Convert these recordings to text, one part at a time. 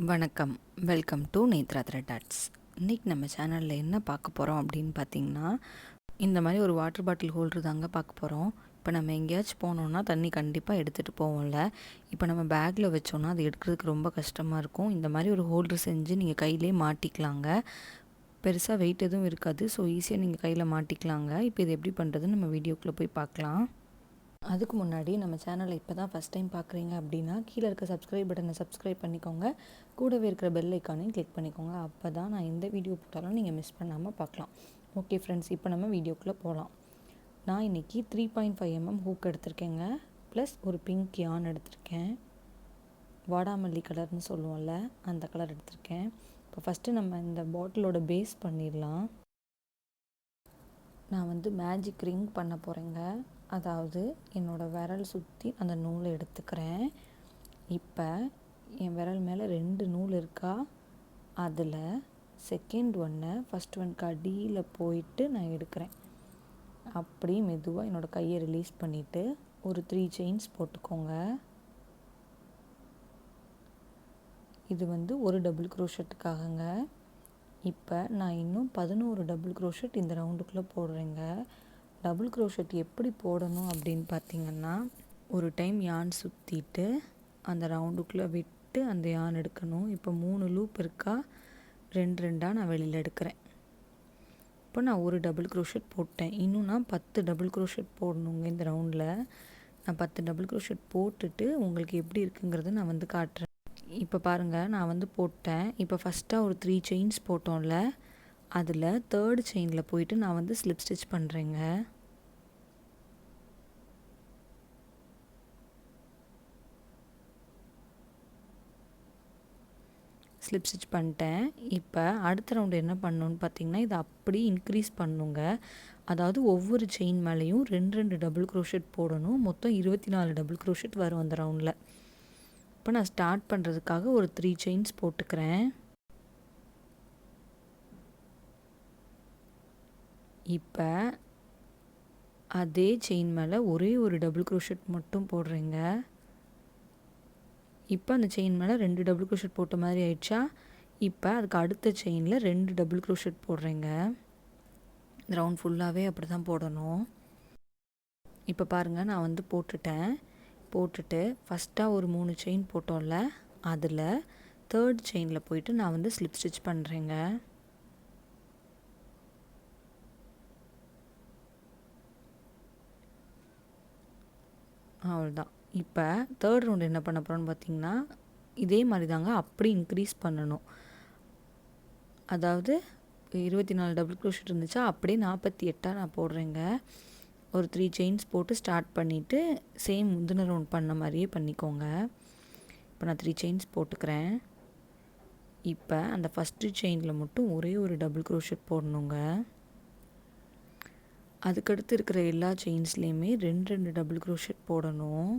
வணக்கம், welcome to nethrathreadarts. இன்றைக்கி நம்ம சேனலில் என்ன பார்க்க போகிறோம் அப்படின்னு பார்த்திங்கன்னா, இந்த மாதிரி ஒரு வாட்டர் பாட்டில் ஹோல்டர் தாங்க பார்க்க போகிறோம். இப்போ நம்ம எங்கேயாச்சும் போனோன்னா தண்ணி கண்டிப்பாக எடுத்துகிட்டு போவோம்ல. இப்போ நம்ம பேக்கில் வச்சோன்னா அது எடுக்கிறதுக்கு ரொம்ப கஷ்டமாக இருக்கும். இந்த மாதிரி ஒரு ஹோல்டர் செஞ்சு நீங்கள் கையிலே மாட்டிக்கலாங்க. பெருசாக வெயிட் எதுவும் இருக்காது. ஸோ ஈஸியாக நீங்கள் கையில் மாட்டிக்கலாங்க. இப்போ இது எப்படி பண்ணுறதுன்னு நம்ம வீடியோக்குள்ளே போய் பார்க்கலாம். அதுக்கு முன்னாடி நம்ம சேனலை இப்போ தான் ஃபஸ்ட் டைம் பார்க்குறீங்க அப்படின்னா கீழே இருக்க சப்ஸ்கிரைப் பட்டனை சப்ஸ்கிரைப் பண்ணிக்கோங்க. கூடவே இருக்கிற பெல் ஐக்கானையும் கிளிக் பண்ணிக்கோங்க. அப்போ தான் நான் எந்த வீடியோ போட்டாலும் நீங்கள் மிஸ் பண்ணாமல் பார்க்கலாம். ஓகே ஃப்ரெண்ட்ஸ், இப்போ நம்ம வீடியோக்குள்ளே போகலாம். நான் இன்றைக்கி 3.5 mm ஹூக் எடுத்திருக்கேங்க. ப்ளஸ் ஒரு பிங்க் யான் எடுத்திருக்கேன். வாடாமல்லி கலர்னு சொல்லுவோம்ல, அந்த கலர் எடுத்திருக்கேன். இப்போ ஃபஸ்ட்டு நம்ம இந்த பாட்டிலோட பேஸ் பண்ணிடலாம். நான் மேஜிக் ரிங் பண்ண போகிறேங்க. அதாவது என்னோடய விரல் சுற்றி அந்த நூலை எடுத்துக்கிறேன். இப்போ என் விரல் மேலே 2 நூல் இருக்கா, அதில் செகண்ட் ஒன்னை ஃபஸ்ட் ஒன்க்கு அடியில் போயிட்டு நான் எடுக்கிறேன். அப்படி மெதுவாக என்னோடய கையை ரிலீஸ் பண்ணிவிட்டு ஒரு 3 செயின்ஸ் போட்டுக்கோங்க. இது ஒரு டபுள் க்ரோஷெட்டுக்காகங்க. இப்போ நான் இன்னும் 11 டபுள் க்ரோஷெட் இந்த ரவுண்டுக்குள்ளே போடுறேங்க. டபுள் க்ரோஷெட் எப்படி போடணும் அப்படின்னு பார்த்திங்கன்னா, ஒரு டைம் யான் சுற்றிட்டு அந்த ரவுண்டுக்குள்ளே விட்டு அந்த யான் எடுக்கணும். இப்போ 3 லூப் இருக்கா, 2 நான் வெளியில் எடுக்கிறேன். இப்போ நான் ஒரு டபுள் க்ரோஷெட் போட்டேன். இன்னும் நான் 10 டபுள் க்ரோஷெட் போடணுங்க. இந்த ரவுண்டில் நான் 10 டபுள் க்ரோஷெட் போட்டுட்டு உங்களுக்கு எப்படி இருக்குங்கிறத நான் காட்டுறேன். இப்போ பாருங்கள், நான் போட்டேன். இப்போ ஃபஸ்ட்டாக ஒரு 3 செயின்ஸ் போட்டோம்ல, அதில் 3rd செயினில் போயிட்டு நான் ஸ்லிப் ஸ்டிச் பண்ணுறேங்க. ஸ்லிப் ஸ்டிச் பண்ணிட்டேன். இப்போ அடுத்த ரவுண்டு என்ன பண்ணணுன்னு பார்த்தீங்கன்னா, இதை அப்படி இன்க்ரீஸ் பண்ணுங்க. அதாவது ஒவ்வொரு செயின் மேலேயும் 2 டபுள் க்ரோஷெட் போடணும். மொத்தம் 24 டபுள் க்ரோஷெட் வரும் அந்த ரவுண்டில். இப்போ நான் ஸ்டார்ட் பண்ணுறதுக்காக ஒரு 3 செயின்ஸ் போட்டுக்கிறேன். இப்போ அதே செயின் மேலே ஒரே ஒரு டபுள் க்ரோஷெட் மட்டும் போடுறேங்க. இப்போ அந்த செயின் மேலே 2 டபுள் க்ரோஷெட் போட்ட மாதிரி ஆயிடுச்சா. இப்போ அதுக்கு அடுத்த செயினில் 2 டபுள் க்ரோஷெட் போடுறேங்க. இந்த ரவுண்ட் ஃபுல்லாகவே அப்படி தான் போடணும். இப்போ பாருங்கள், நான் போட்டுட்டு ஃபஸ்ட்டாக ஒரு 3 செயின் போட்டோம்ல, அதில் 3rd செயினில் போயிட்டு நான் ஸ்லிப் ஸ்டிச் பண்ணுறேங்க. அவ்வளோதான். இப்போ 3rd ரவுண்டு என்ன பண்ண போகிறோன்னு பார்த்தீங்கன்னா, இதே மாதிரி தாங்க அப்படி இன்க்ரீஸ் பண்ணணும். அதாவது 24 டபுள் க்ரோஷெட் இருந்துச்சா, அப்படியே 48 நான் போடுறேங்க. ஒரு 3 செயின்ஸ் போட்டு ஸ்டார்ட் பண்ணிவிட்டு சேம் முந்தின ரவுண்ட் பண்ண மாதிரியே பண்ணிக்கோங்க. இப்போ நான் 3 செயின்ஸ் போட்டுக்கிறேன். இப்போ அந்த ஃபஸ்ட்டு செயினில் மட்டும் ஒரே ஒரு டபுள் க்ரோஷெட் போடணுங்க. அதுக்கடுத்து இருக்கிற எல்லா செயின்ஸ்லேயுமே 2 டபுள் க்ரோஷெட் போடணும்.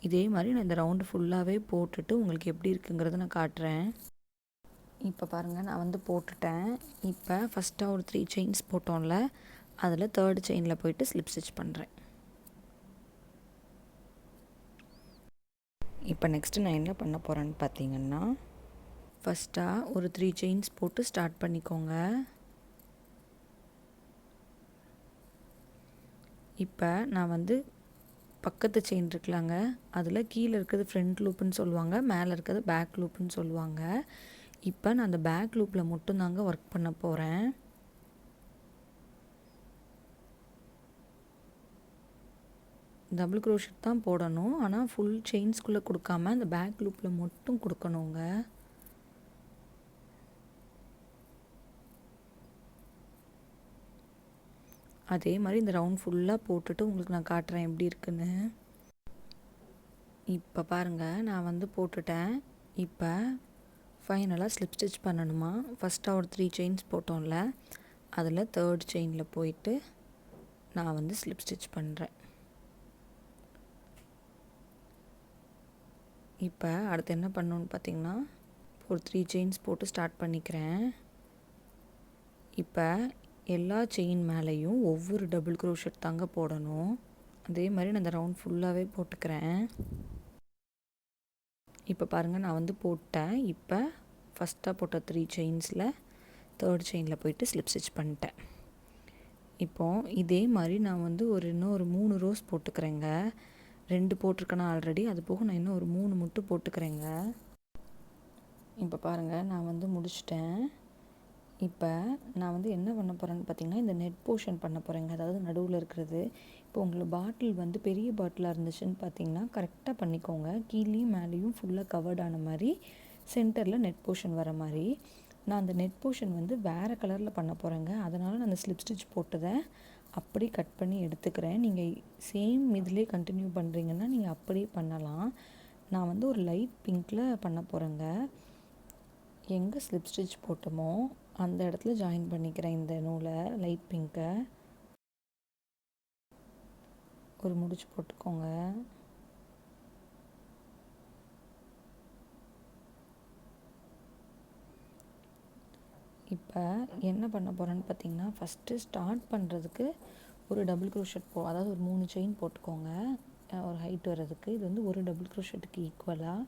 இதே மாதிரி நான் இந்த ரவுண்டு ஃபுல்லாகவே போட்டுட்டு உங்களுக்கு எப்படி இருக்குங்கிறத நான் காட்டுறேன். இப்போ பாருங்கள், நான் போட்டுட்டேன். இப்போ ஃபஸ்ட்டாக ஒரு 3 செயின்ஸ் போட்டோம்ல, அதில் 3rd செயினில் போயிட்டு ஸ்லிப் ஸ்டிச் பண்ணுறேன். இப்போ நெக்ஸ்ட்டு நான் என்ன பண்ண போகிறேன்னு பார்த்தீங்கன்னா, ஃபஸ்ட்டாக ஒரு 3 செயின்ஸ் போட்டு ஸ்டார்ட் பண்ணிக்கோங்க. இப்போ நான் பக்கத்து செயின் இருக்கலாங்க, அதில் கீழே இருக்கிறது ஃப்ரண்ட் லூப்புன்னு சொல்லுவாங்க, மேலே இருக்கிறது பேக் லூப்புன்னு சொல்லுவாங்க. இப்போ நான் அந்த பேக் லூப்பில் மட்டும்தாங்க ஒர்க் பண்ண போகிறேன். டபுள் க்ரோஷெட் தான் போடணும், ஆனால் ஃபுல் செயின்ஸ்குள்ளே கொடுக்காம அந்த பேக் லூப்பில் மட்டும் கொடுக்கணுங்க. அதே மாதிரி இந்த ரவுண்ட் ஃபுல்லாக போட்டுட்டு உங்களுக்கு நான் காட்டுறேன் எப்படி இருக்குன்னு. இப்போ பாருங்கள், நான் போட்டுட்டேன். இப்போ ஃபைனலாக ஸ்லிப் ஸ்டிச் பண்ணணுமா. ஃபஸ்ட்டாக ஒரு 3 செயின்ஸ் போட்டோம்ல, அதில் 3rd செயினில் போயிட்டு நான் ஸ்லிப் ஸ்டிச் பண்ணுறேன். இப்போ அடுத்து என்ன பண்ணணுன்னு பார்த்தீங்கன்னா, ஒரு 3 செயின்ஸ் போட்டு ஸ்டார்ட் பண்ணிக்கிறேன். இப்போ எல்லா செயின் மேலேயும் ஒவ்வொரு டபுள் க்ரோஷெட் தாங்க போடணும். அதே மாதிரி நான் இந்த ரவுண்ட் ஃபுல்லாகவே போட்டுக்கிறேன். இப்போ பாருங்கள், நான் வந்து போட்டேன். இப்போ ஃபஸ்ட்டாக போட்ட 3 செயின்ஸில் 3rd செயினில் போயிட்டு ஸ்லிப் ஸ்டிச் பண்ணிட்டேன். இப்போது இதே மாதிரி நான் வந்து இன்னும் ஒரு 3 ரோஸ் போட்டுக்கிறேங்க. 2 போட்டிருக்கேன்னா ஆல்ரெடி, அது போக நான் இன்னும் ஒரு 3 மட்டும் போட்டுக்கிறேங்க. இப்போ பாருங்கள், நான் வந்து முடிச்சிட்டேன். இப்போ நான் வந்து என்ன பண்ண போகிறேன்னு பார்த்தீங்கன்னா, இந்த நெட் போர்ஷன் பண்ண போகிறேங்க. அதாவது நடுவில் இருக்கிறது. இப்போ உங்களுக்கு பாட்டில் வந்து பெரிய பாட்டிலாக இருந்துச்சுன்னு பார்த்தீங்கன்னா கரெக்டாக பண்ணிக்கோங்க. கீழேயும் மேலேயும் ஃபுல்லாக கவர்ட் ஆன மாதிரி சென்டரில் நெட் போர்ஷன் வர மாதிரி. நான் அந்த நெட் போர்ஷன் வந்து வேறு கலரில் பண்ண போகிறேங்க. அதனால் நான் அந்த ஸ்லிப் ஸ்டிச் போட்டதை அப்படி கட் பண்ணி எடுத்துக்கிறேன். நீங்கள் சேம் இதிலே கண்டினியூ பண்ணுறீங்கன்னா நீங்கள் அப்படியே பண்ணலாம். நான் வந்து ஒரு லைட் பிங்க்கில் பண்ண போகிறேங்க. எங்கே ஸ்லிப் ஸ்டிச் போட்டோமோ அந்த இடத்துல ஜாயின் பண்ணிக்கிறேன் இந்த நூலை, லைட் பிங்க்கை. ஒரு முடிச்சு போட்டுக்கோங்க. இப்போ என்ன பண்ண போகிறேன்னு பார்த்தீங்கன்னா, ஃபஸ்ட்டு ஸ்டார்ட் பண்ணுறதுக்கு ஒரு டபுள் க்ரோஷெட் அதாவது ஒரு 3 செயின் போட்டுக்கோங்க ஒரு ஹைட் வர்றதுக்கு. இது வந்து ஒரு டபுள் க்ரோஷெட்டுக்கு ஈக்குவலாக.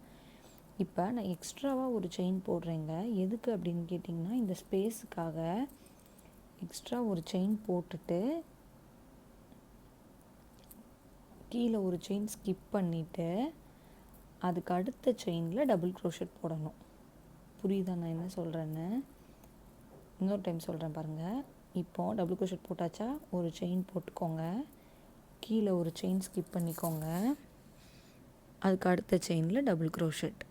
இப்போ நான் எக்ஸ்ட்ராவாக ஒரு செயின் போடுறேங்க. எதுக்கு அப்படின்னு கேட்டிங்கன்னா, இந்த ஸ்பேஸுக்காக எக்ஸ்ட்ரா ஒரு செயின் போட்டுட்டு கீழே ஒரு செயின் ஸ்கிப் பண்ணிவிட்டு அதுக்கு அடுத்த செயினில் டபுள் க்ரோஷெட் போடணும். புரியுதா நான் என்ன சொல்கிறேன்னு? இன்னொரு டைம் சொல்கிறேன் பாருங்கள். இப்போது டபுள் க்ரோஷெட் போட்டாச்சா, ஒரு செயின் போட்டுக்கோங்க, கீழே ஒரு செயின் ஸ்கிப் பண்ணிக்கோங்க, அதுக்கு அடுத்த செயினில் டபுள் க்ரோஷெட்.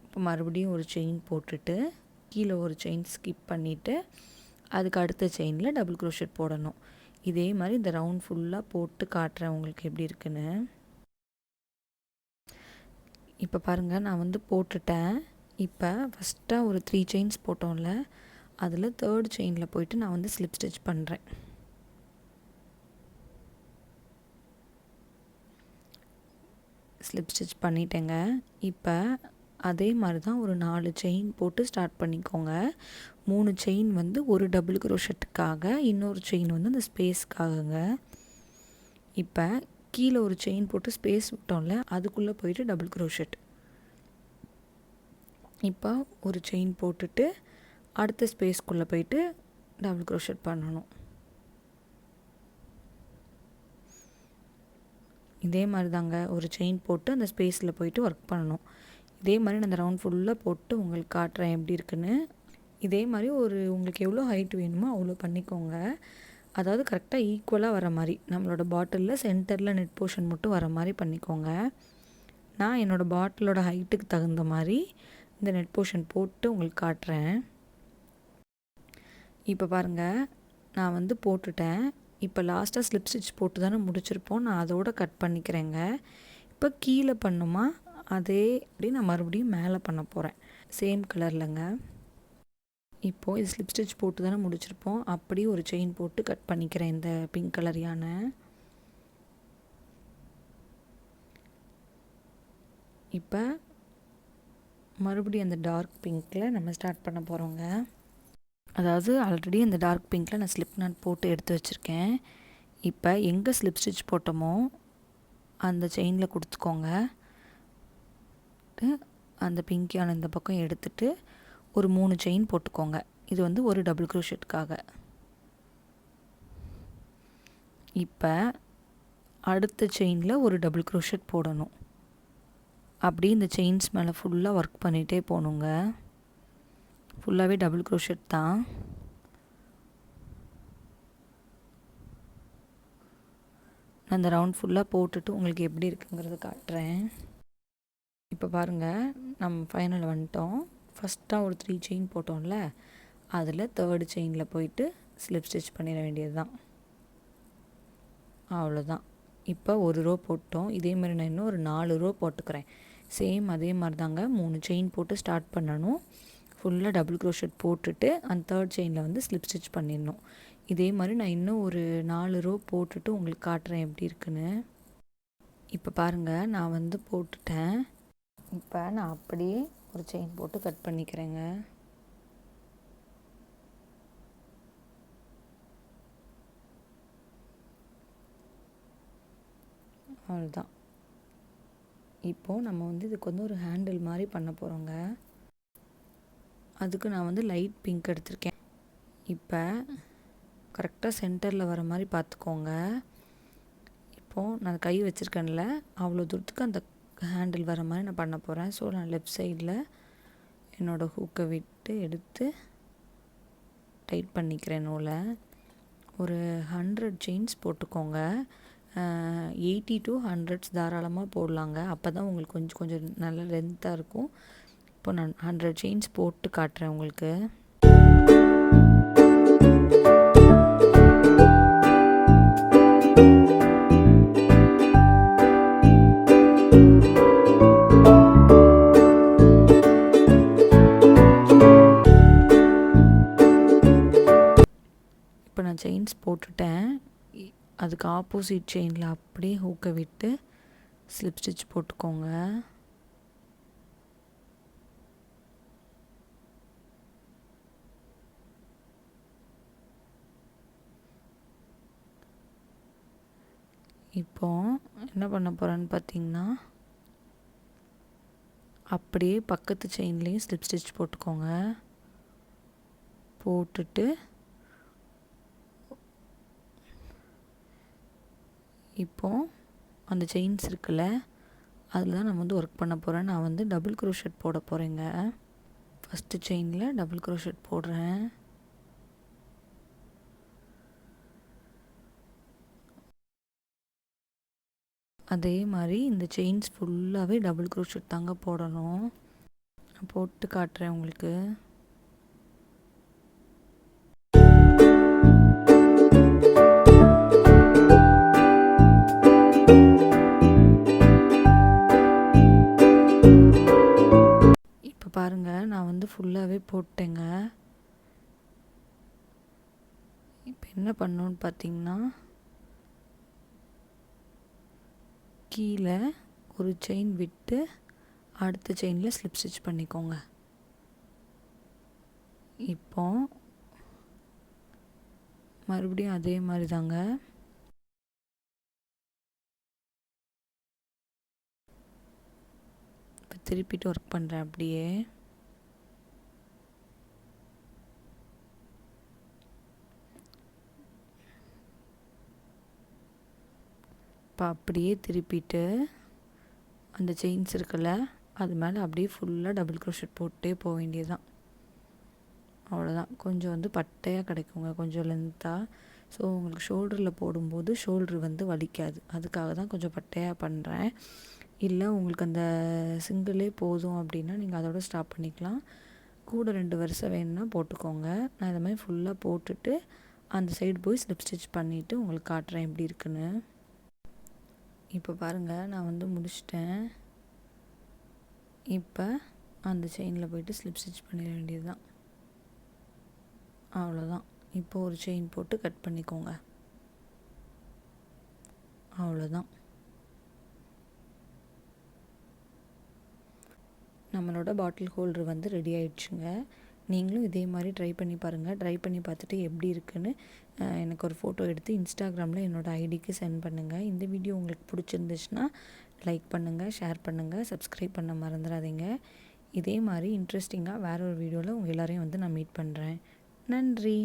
இப்போ மறுபடியும் ஒரு செயின் போட்டுட்டு கீழே ஒரு செயின் ஸ்கிப் பண்ணிவிட்டு அதுக்கு அடுத்த செயினில் டபுள் க்ரோஷெட் போடணும். இதே மாதிரி இந்த ரவுண்ட் ஃபுல்லாக போட்டு காட்டுறேன் உங்களுக்கு எப்படி இருக்குன்னு. இப்போ பாருங்கள், நான் வந்து போட்டுட்டேன். இப்போ ஃபஸ்ட்டாக ஒரு 3 செயின்ஸ் போட்டோம்ல, அதில் 3rd செயினில் போயிட்டு நான் வந்து ஸ்லிப் ஸ்டிச் பண்ணுறேன். ஸ்லிப் ஸ்டிச் பண்ணிட்டேங்க. இப்போ அதே மாதிரி தான் ஒரு 4 செயின் போட்டு ஸ்டார்ட் பண்ணிக்கோங்க. 3 செயின் வந்து ஒரு டபுள் க்ரோஷெட்டுக்காக, இன்னொரு செயின் வந்து அந்த ஸ்பேஸ்க்காகங்க. இப்போ கீழே ஒரு செயின் போட்டு ஸ்பேஸ் விட்டோம்ல, அதுக்குள்ளே போயிட்டு டபுள் க்ரோஷெட். இப்போ ஒரு செயின் போட்டுட்டு அடுத்த ஸ்பேஸ்க்குள்ளே போயிட்டு டபுள் க்ரோஷெட் பண்ணணும். இதே மாதிரி தாங்க, ஒரு செயின் போட்டு அந்த ஸ்பேஸில் போயிட்டு ஒர்க் பண்ணணும். இதே மாதிரி நான் அந்த ரவுண்ட் ஃபுல்லாக போட்டு உங்களுக்கு காட்டுறேன் எப்படி இருக்குன்னு. இதே மாதிரி உங்களுக்கு எவ்வளோ ஹைட் வேணுமோ அவ்வளோ பண்ணிக்கோங்க. அதாவது கரெக்டாக ஈக்குவலாக வர மாதிரி, நம்மளோட பாட்டிலில் சென்டரில் நெட் போர்ஷன் மட்டும் வர மாதிரி பண்ணிக்கோங்க. நான் என்னோடய பாட்டிலோட ஹைட்டுக்கு தகுந்த மாதிரி இந்த நெட் போர்ஷன் போட்டு உங்களுக்கு காட்டுறேன். இப்போ பாருங்கள், நான் வந்து போட்டுட்டேன். இப்போ லாஸ்ட்டாக ஸ்லிப் ஸ்டிச் போட்டு தானே முடிச்சிருப்போம், நான் அதோடு கட் பண்ணிக்கிறேங்க. இப்போ கீழே பண்ணுமா அதே அப்படி நான் மறுபடியும் மேலே பண்ண போகிறேன், சேம் கலர்லங்க. இப்போது இது ஸ்லிப் ஸ்டிச் போட்டு தானே முடிச்சிருப்போம், அப்படியே ஒரு செயின் போட்டு கட் பண்ணிக்கிறேன் இந்த பிங்க் கலர் யானை. இப்போ மறுபடியும் அந்த டார்க் பிங்க்கில் நம்ம ஸ்டார்ட் பண்ண போகிறோங்க. அதாவது ஆல்ரெடி அந்த டார்க் பிங்க்கில் நான் ஸ்லிப் நாட் போட்டு எடுத்து வச்சுருக்கேன். இப்போ எங்கே ஸ்லிப் ஸ்டிச் போட்டோமோ அந்த செயினில் கொடுத்துக்கோங்க. அந்த பிங்க்கியான இந்த பக்கம் எடுத்துகிட்டு ஒரு 3 செயின் போட்டுக்கோங்க. இது வந்து ஒரு டபுள் க்ரோஷெட்டுக்காக. இப்போ அடுத்த செயினில் ஒரு டபுள் க்ரோஷெட் போடணும். அப்படி இந்த செயின்ஸ் மேலே ஃபுல்லாக ஒர்க் பண்ணிகிட்டே போகணுங்க. ஃபுல்லாகவே டபுள் க்ரோஷெட் தான். நான் அந்த ரவுண்ட் ஃபுல்லாக போட்டுட்டு உங்களுக்கு எப்படி இருக்குங்கிறத காட்டுறேன். இப்போ பாருங்கள், நம்ம ஃபைனல் வந்துட்டோம். ஃபஸ்ட்டாக ஒரு 3 செயின் போட்டோம்ல, அதில் 3rd செயினில் போயிட்டு ஸ்லிப் ஸ்டிச் பண்ணிட வேண்டியது தான். அவ்வளோதான். இப்போ ஒரு ரோ போட்டோம். இதே மாதிரி நான் இன்னும் ஒரு 4 ரோ போட்டுக்கிறேன். சேம் அதே மாதிரி தாங்க, 3 செயின் போட்டு ஸ்டார்ட் பண்ணணும். ஃபுல்லாக டபுள் க்ரோஷெட் போட்டுட்டு அந்த 3rd செயினில் வந்து ஸ்லிப் ஸ்டிச் பண்ணிடணும். இதே மாதிரி நான் இன்னும் ஒரு 4 ரோ போட்டுட்டு உங்களுக்கு காட்டுறேன் எப்படி இருக்குன்னு. இப்போ பாருங்கள், நான் வந்து போட்டுட்டேன். இப்போ நான் அப்படியே ஒரு செயின் போட்டு கட் பண்ணிக்கிறேங்க. அவ்வளோதான். இப்போது நம்ம வந்து இதுக்கு வந்து ஒரு ஹேண்டில் மாதிரி பண்ண போகிறோங்க. அதுக்கு நான் வந்து லைட் பிங்க் எடுத்திருக்கேன். இப்போ கரெக்டாக சென்டரில் வர மாதிரி பார்த்துக்கோங்க. இப்போது நான் கை வச்சுருக்கேன்ல, அவ்வளோ தூரத்துக்கு அந்த ஹேண்டில் வர மாதிரி நான் பண்ண போகிறேன். ஸோ நான் லெஃப்ட் சைடில் என்னோடய ஹூக்கை விட்டு எடுத்து டைட் பண்ணிக்கிறேன் நூலை. ஒரு 100 செயின்ஸ் போட்டுக்கோங்க. 80 to 100 தாராளமாக போடலாங்க. அப்போ தான் உங்களுக்கு கொஞ்சம் கொஞ்சம் நல்ல லென்த்தாக இருக்கும். இப்போ நான் 100 செயின்ஸ் போட்டு காட்டுறேன் உங்களுக்கு. இப்போ நான் செயின்ஸ் போட்டுட்டேன். அதுக்கு ஆப்போசிட் செயினில் அப்படியே ஹூக்கை விட்டு ஸ்லிப் ஸ்டிச் போட்டுக்கோங்க. இப்போ என்ன பண்ண போகிறேன்னு பார்த்தீங்கன்னா, அப்படியே பக்கத்து செயின்லேயும் ஸ்லிப் ஸ்டிச் போட்டுக்கோங்க. போட்டுட்டு இப்போது அந்த செயின்ஸ் இருக்குல்ல, அதில் தான் நான் வந்து ஒர்க் பண்ண போகிறேன். நான் வந்து டபுள் க்ரோஷெட் போட போகிறேங்க. ஃபஸ்ட்டு செயினில் டபுள் க்ரோஷெட் போடுறேன். அதே மாதிரி இந்த செயின்ஸ் ஃபுல்லாகவே டபுள் க்ரோஷெட் தாங்க போடணும். நான் போட்டு காட்டுறேன் உங்களுக்கு. இப்போ பாருங்கள், நான் வந்து ஃபுல்லாகவே போட்டேங்க. இப்போ என்ன பண்ணணுன்னு பார்த்தீங்கன்னா, கீழே ஒரு செயின் விட்டு அடுத்த செயினில் ஸ்லிப் ஸ்டிச் பண்ணிக்கோங்க. இப்போ மறுபடியும் அதே மாதிரி தாங்க. இப்போ திருப்பிட்டு ஒர்க் பண்ணுறேன் அப்படியே. இப்போ அப்படியே திருப்பிட்டு அந்த செயின்ஸ் இருக்குல்ல, அது மேலே அப்படியே ஃபுல்லாக டபுள் க்ரோஷெட் போட்டே போக வேண்டியது தான். அவ்வளோதான். கொஞ்சம் வந்து பட்டையாக கிடைக்குங்க, கொஞ்சம் லென்த்தாக. ஸோ உங்களுக்கு ஷோல்டரில் போடும்போது ஷோல்ட்ரு வந்து வலிக்காது. அதுக்காக தான் கொஞ்சம் பட்டையாக பண்ணுறேன். இல்லை உங்களுக்கு அந்த சிங்கிளே போதும் அப்படின்னா நீங்கள் அதோட ஸ்டாப் பண்ணிக்கலாம். கூட 2 வருஷம் வேணும்னா போட்டுக்கோங்க. நான் இந்த மாதிரி ஃபுல்லாக போட்டுட்டு அந்த சைடு போய் ஸ்லிப் ஸ்டிச் பண்ணிவிட்டு உங்களுக்கு காட்டுறேன் எப்படி இருக்குன்னு. இப்போ பாருங்கள், நான் வந்து முடிச்சிட்டேன். இப்போ அந்த செயினில் போய்ட்டு ஸ்லிப் ஸ்டிச் பண்ணிட வேண்டியது தான். அவ்வளோதான். இப்போ ஒரு செயின் போட்டு கட் பண்ணிக்கோங்க. அவ்வளோதான். நம்மளோட பாட்டில் ஹோல்டர் வந்து ரெடி ஆயிடுச்சுங்க. நீங்களும் இதே மாதிரி ட்ரை பண்ணி பாருங்கள். ட்ரை பண்ணி பார்த்துட்டு எப்படி இருக்குன்னு எனக்கு ஒரு ஃபோட்டோ எடுத்து இன்ஸ்டாகிராமில் என்னோடய ஐடிக்கு சென்ட் பண்ணுங்கள். இந்த வீடியோ உங்களுக்கு பிடிச்சிருந்துச்சுன்னா லைக் பண்ணுங்கள், ஷேர் பண்ணுங்கள், சப்ஸ்கிரைப் பண்ண மறந்துடாதீங்க. இதே மாதிரி இன்ட்ரெஸ்டிங்காக வேறு ஒரு வீடியோவில் உங்கள் எல்லோரையும் வந்து நான் மீட் பண்ணுறேன். நன்றி.